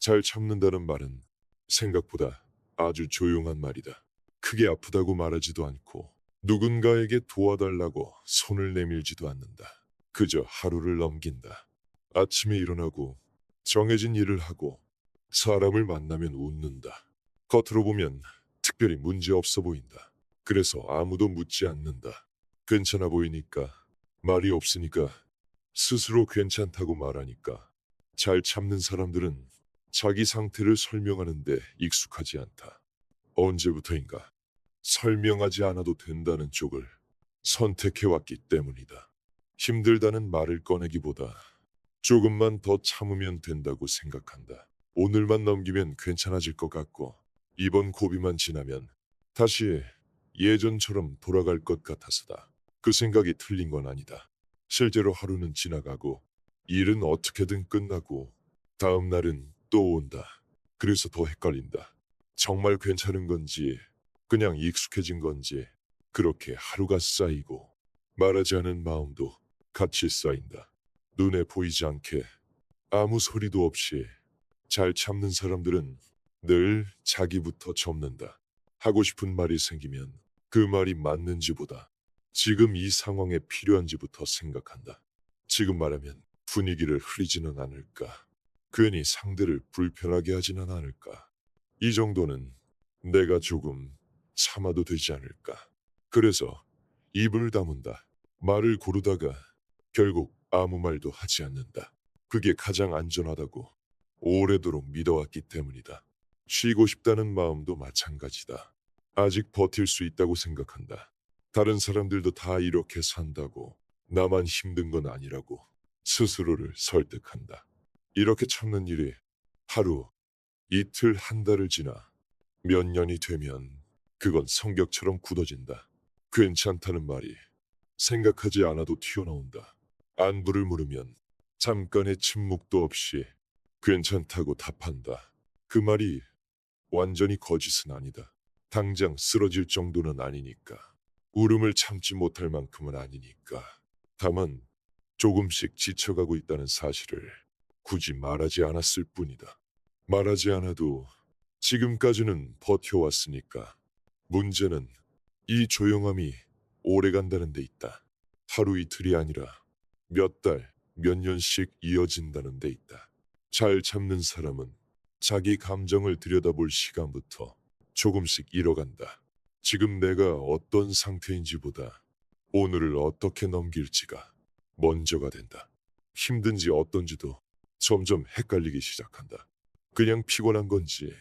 잘 참는다는 말은 생각보다 아주 조용한 말이다. 크게 아프다고 말하지도 않고 누군가에게 도와달라고 손을 내밀지도 않는다. 그저 하루를 넘긴다. 아침에 일어나고 정해진 일을 하고 사람을 만나면 웃는다. 겉으로 보면 특별히 문제 없어 보인다. 그래서 아무도 묻지 않는다. 괜찮아 보이니까, 말이 없으니까, 스스로 괜찮다고 말하니까. 잘 참는 사람들은 자기 상태를 설명하는데 익숙하지 않다. 언제부터인가 설명하지 않아도 된다는 쪽을 선택해왔기 때문이다. 힘들다는 말을 꺼내기보다 조금만 더 참으면 된다고 생각한다. 오늘만 넘기면 괜찮아질 것 같고 이번 고비만 지나면 다시 예전처럼 돌아갈 것 같아서다. 그 생각이 틀린 건 아니다. 실제로 하루는 지나가고 일은 어떻게든 끝나고 다음 날은 또 온다. 그래서 더 헷갈린다. 정말 괜찮은 건지 그냥 익숙해진 건지. 그렇게 하루가 쌓이고 말하지 않은 마음도 같이 쌓인다. 눈에 보이지 않게 아무 소리도 없이 잘 참는 사람들은 늘 자기부터 접는다. 하고 싶은 말이 생기면 그 말이 맞는지보다 지금 이 상황에 필요한지부터 생각한다. 지금 말하면 분위기를 흐리지는 않을까? 괜히 상대를 불편하게 하지는 않을까? 이 정도는 내가 조금 참아도 되지 않을까? 그래서 입을 다문다. 말을 고르다가 결국 아무 말도 하지 않는다. 그게 가장 안전하다고 오래도록 믿어왔기 때문이다. 쉬고 싶다는 마음도 마찬가지다. 아직 버틸 수 있다고 생각한다. 다른 사람들도 다 이렇게 산다고, 나만 힘든 건 아니라고 스스로를 설득한다. 이렇게 참는 일이 하루, 이틀, 한 달을 지나 몇 년이 되면 그건 성격처럼 굳어진다. 괜찮다는 말이 생각하지 않아도 튀어나온다. 안부를 물으면 잠깐의 침묵도 없이 괜찮다고 답한다. 그 말이 완전히 거짓은 아니다. 당장 쓰러질 정도는 아니니까. 울음을 참지 못할 만큼은 아니니까. 다만 조금씩 지쳐가고 있다는 사실을 굳이 말하지 않았을 뿐이다. 말하지 않아도 지금까지는 버텨왔으니까. 문제는 이 조용함이 오래 간다는 데 있다. 하루 이틀이 아니라 몇 달, 몇 년씩 이어진다는 데 있다. 잘 참는 사람은 자기 감정을 들여다볼 시간부터 조금씩 잃어간다. 지금 내가 어떤 상태인지보다 오늘을 어떻게 넘길지가 먼저가 된다. 힘든지 어떤지도 점점 헷갈리기 시작한다. 그냥 피곤한 건지,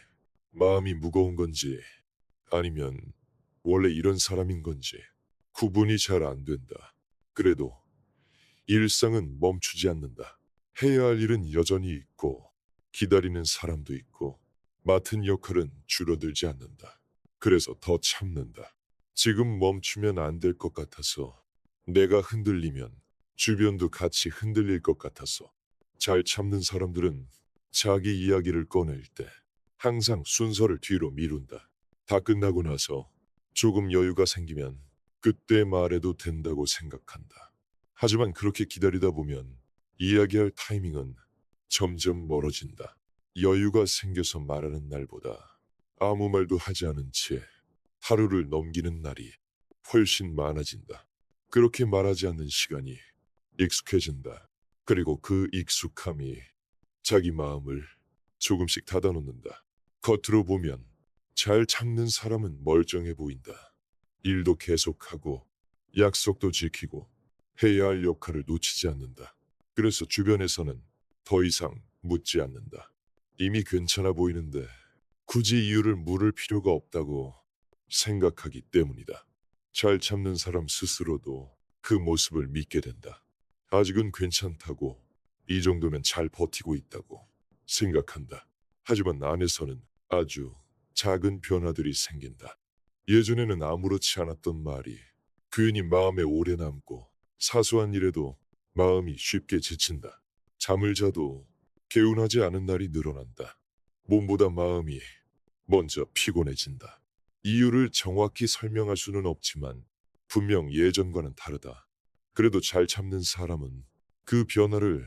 마음이 무거운 건지, 아니면 원래 이런 사람인 건지 구분이 잘 안 된다. 그래도 일상은 멈추지 않는다. 해야 할 일은 여전히 있고, 기다리는 사람도 있고, 맡은 역할은 줄어들지 않는다. 그래서 더 참는다. 지금 멈추면 안 될 것 같아서, 내가 흔들리면 주변도 같이 흔들릴 것 같아서. 잘 참는 사람들은 자기 이야기를 꺼낼 때 항상 순서를 뒤로 미룬다. 다 끝나고 나서 조금 여유가 생기면 그때 말해도 된다고 생각한다. 하지만 그렇게 기다리다 보면 이야기할 타이밍은 점점 멀어진다. 여유가 생겨서 말하는 날보다 아무 말도 하지 않은 채 하루를 넘기는 날이 훨씬 많아진다. 그렇게 말하지 않는 시간이 익숙해진다. 그리고 그 익숙함이 자기 마음을 조금씩 닫아놓는다. 겉으로 보면 잘 참는 사람은 멀쩡해 보인다. 일도 계속하고 약속도 지키고 해야 할 역할을 놓치지 않는다. 그래서 주변에서는 더 이상 묻지 않는다. 이미 괜찮아 보이는데 굳이 이유를 물을 필요가 없다고 생각하기 때문이다. 잘 참는 사람 스스로도 그 모습을 믿게 된다. 아직은 괜찮다고, 이 정도면 잘 버티고 있다고 생각한다. 하지만 안에서는 아주 작은 변화들이 생긴다. 예전에는 아무렇지 않았던 말이 괜히 마음에 오래 남고, 사소한 일에도 마음이 쉽게 지친다. 잠을 자도 개운하지 않은 날이 늘어난다. 몸보다 마음이 먼저 피곤해진다. 이유를 정확히 설명할 수는 없지만 분명 예전과는 다르다. 그래도 잘 참는 사람은 그 변화를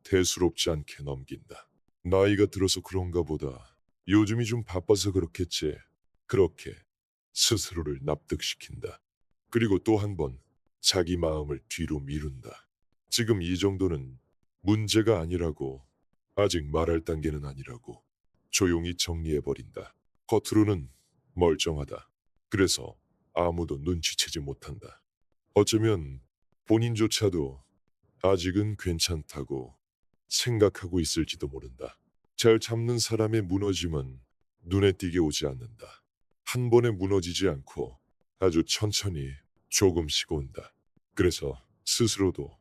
대수롭지 않게 넘긴다. 나이가 들어서 그런가 보다. 요즘이 좀 바빠서 그렇겠지. 그렇게 스스로를 납득시킨다. 그리고 또 한 번 자기 마음을 뒤로 미룬다. 지금 이 정도는 문제가 아니라고, 아직 말할 단계는 아니라고 조용히 정리해버린다. 겉으로는 멀쩡하다. 그래서 아무도 눈치채지 못한다. 어쩌면 본인조차도 아직은 괜찮다고 생각하고 있을지도 모른다. 잘 참는 사람의 무너짐은 눈에 띄게 오지 않는다. 한 번에 무너지지 않고 아주 천천히 조금씩 온다. 그래서 스스로도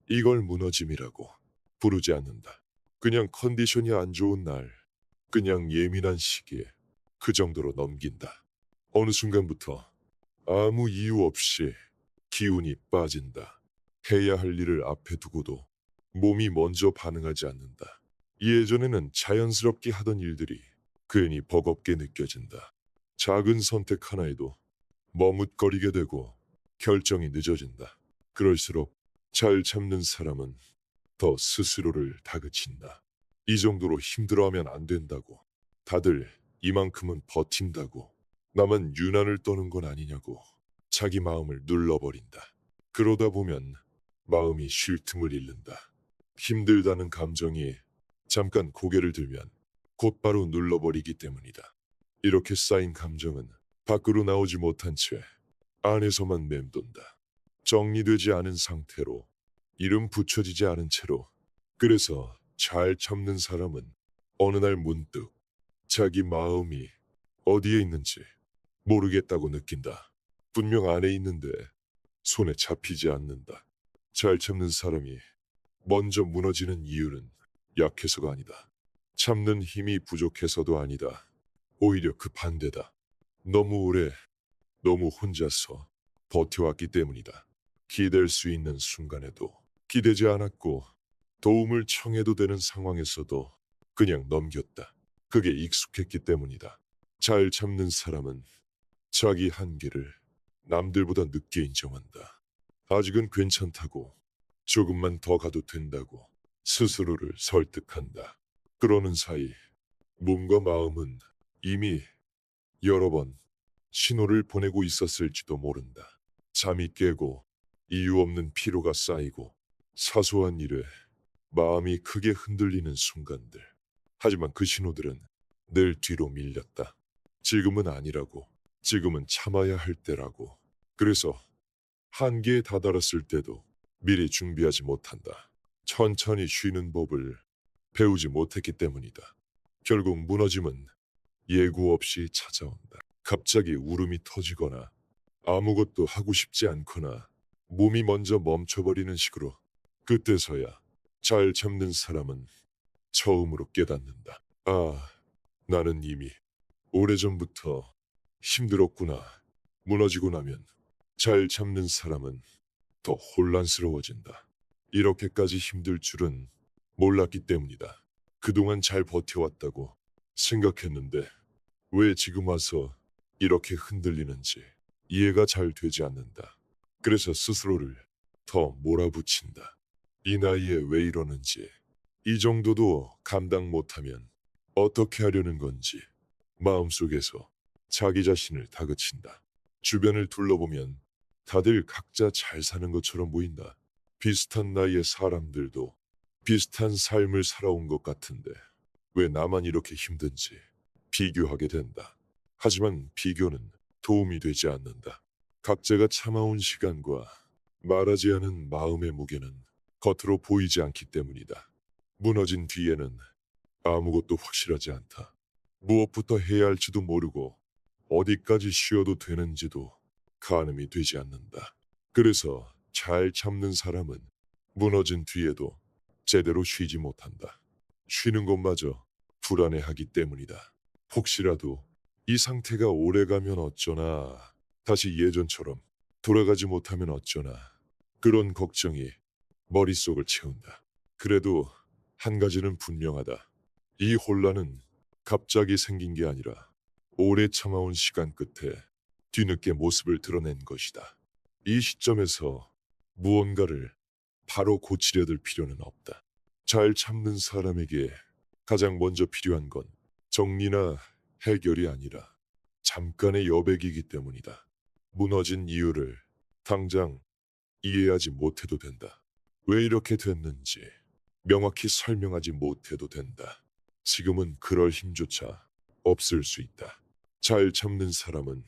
이걸 무너짐이라고 부르지 않는다. 그냥 컨디션이 안 좋은 날, 그냥 예민한 시기에 그 정도로 넘긴다. 어느 순간부터 아무 이유 없이 기운이 빠진다. 해야 할 일을 앞에 두고도 몸이 먼저 반응하지 않는다. 예전에는 자연스럽게 하던 일들이 괜히 버겁게 느껴진다. 작은 선택 하나에도 머뭇거리게 되고 결정이 늦어진다. 그럴수록 잘 참는 사람은 더 스스로를 다그친다. 이 정도로 힘들어하면 안 된다고. 다들 이만큼은 버틴다고. 나만 유난을 떠는 건 아니냐고. 자기 마음을 눌러버린다. 그러다 보면 마음이 쉴 틈을 잃는다. 힘들다는 감정이 잠깐 고개를 들면 곧바로 눌러버리기 때문이다. 이렇게 쌓인 감정은 밖으로 나오지 못한 채 안에서만 맴돈다. 정리되지 않은 상태로, 이름 붙여지지 않은 채로. 그래서 잘 참는 사람은 어느 날 문득 자기 마음이 어디에 있는지 모르겠다고 느낀다. 분명 안에 있는데 손에 잡히지 않는다. 잘 참는 사람이 먼저 무너지는 이유는 약해서가 아니다. 참는 힘이 부족해서도 아니다. 오히려 그 반대다. 너무 오래, 너무 혼자서 버텨왔기 때문이다. 기댈 수 있는 순간에도 기대지 않았고, 도움을 청해도 되는 상황에서도 그냥 넘겼다. 그게 익숙했기 때문이다. 잘 참는 사람은 자기 한계를 남들보다 늦게 인정한다. 아직은 괜찮다고, 조금만 더 가도 된다고 스스로를 설득한다. 그러는 사이 몸과 마음은 이미 여러 번 신호를 보내고 있었을지도 모른다. 잠이 깨고 이유 없는 피로가 쌓이고 사소한 일에 마음이 크게 흔들리는 순간들. 하지만 그 신호들은 늘 뒤로 밀렸다. 지금은 아니라고. 지금은 참아야 할 때라고. 그래서 한계에 다다랐을 때도 미리 준비하지 못한다. 천천히 쉬는 법을 배우지 못했기 때문이다. 결국 무너짐은 예고 없이 찾아온다. 갑자기 울음이 터지거나 아무것도 하고 싶지 않거나 몸이 먼저 멈춰버리는 식으로. 그때서야 잘 참는 사람은 처음으로 깨닫는다. 아, 나는 이미 오래전부터 힘들었구나. 무너지고 나면 잘 참는 사람은 더 혼란스러워진다. 이렇게까지 힘들 줄은 몰랐기 때문이다. 그동안 잘 버텨왔다고 생각했는데 왜 지금 와서 이렇게 흔들리는지 이해가 잘 되지 않는다. 그래서 스스로를 더 몰아붙인다. 이 나이에 왜 이러는지, 이 정도도 감당 못하면 어떻게 하려는 건지 마음속에서 자기 자신을 다그친다. 주변을 둘러보면 다들 각자 잘 사는 것처럼 보인다. 비슷한 나이의 사람들도 비슷한 삶을 살아온 것 같은데 왜 나만 이렇게 힘든지 비교하게 된다. 하지만 비교는 도움이 되지 않는다. 각자가 참아온 시간과 말하지 않은 마음의 무게는 겉으로 보이지 않기 때문이다. 무너진 뒤에는 아무것도 확실하지 않다. 무엇부터 해야 할지도 모르고 어디까지 쉬어도 되는지도 가늠이 되지 않는다. 그래서 잘 참는 사람은 무너진 뒤에도 제대로 쉬지 못한다. 쉬는 것마저 불안해하기 때문이다. 혹시라도 이 상태가 오래가면 어쩌나, 다시 예전처럼 돌아가지 못하면 어쩌나, 그런 걱정이 머릿속을 채운다. 그래도 한 가지는 분명하다. 이 혼란은 갑자기 생긴 게 아니라 오래 참아온 시간 끝에 뒤늦게 모습을 드러낸 것이다. 이 시점에서 무언가를 바로 고치려 들 필요는 없다. 잘 참는 사람에게 가장 먼저 필요한 건 정리나 해결이 아니라 잠깐의 여백이기 때문이다. 무너진 이유를 당장 이해하지 못해도 된다. 왜 이렇게 됐는지 명확히 설명하지 못해도 된다. 지금은 그럴 힘조차 없을 수 있다. 잘 참는 사람은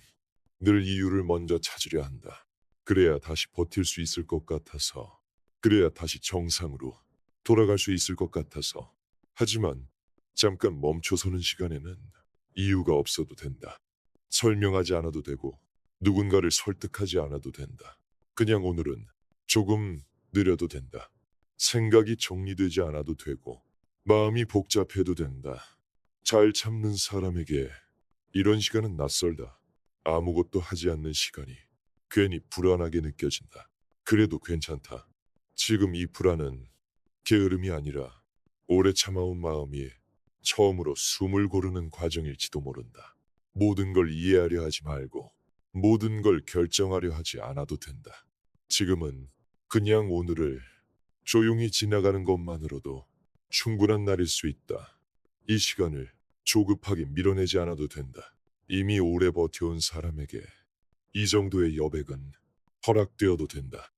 늘 이유를 먼저 찾으려 한다. 그래야 다시 버틸 수 있을 것 같아서. 그래야 다시 정상으로 돌아갈 수 있을 것 같아서. 하지만 잠깐 멈춰서는 시간에는 이유가 없어도 된다. 설명하지 않아도 되고 누군가를 설득하지 않아도 된다. 그냥 오늘은 조금 느려도 된다. 생각이 정리되지 않아도 되고 마음이 복잡해도 된다. 잘 참는 사람에게 이런 시간은 낯설다. 아무것도 하지 않는 시간이 괜히 불안하게 느껴진다. 그래도 괜찮다. 지금 이 불안은 게으름이 아니라 오래 참아온 마음이 처음으로 숨을 고르는 과정일지도 모른다. 모든 걸 이해하려 하지 말고 모든 걸 결정하려 하지 않아도 된다. 지금은 그냥 오늘을 조용히 지나가는 것만으로도 충분한 날일 수 있다. 이 시간을 조급하게 밀어내지 않아도 된다. 이미 오래 버텨온 사람에게 이 정도의 여백은 허락되어도 된다.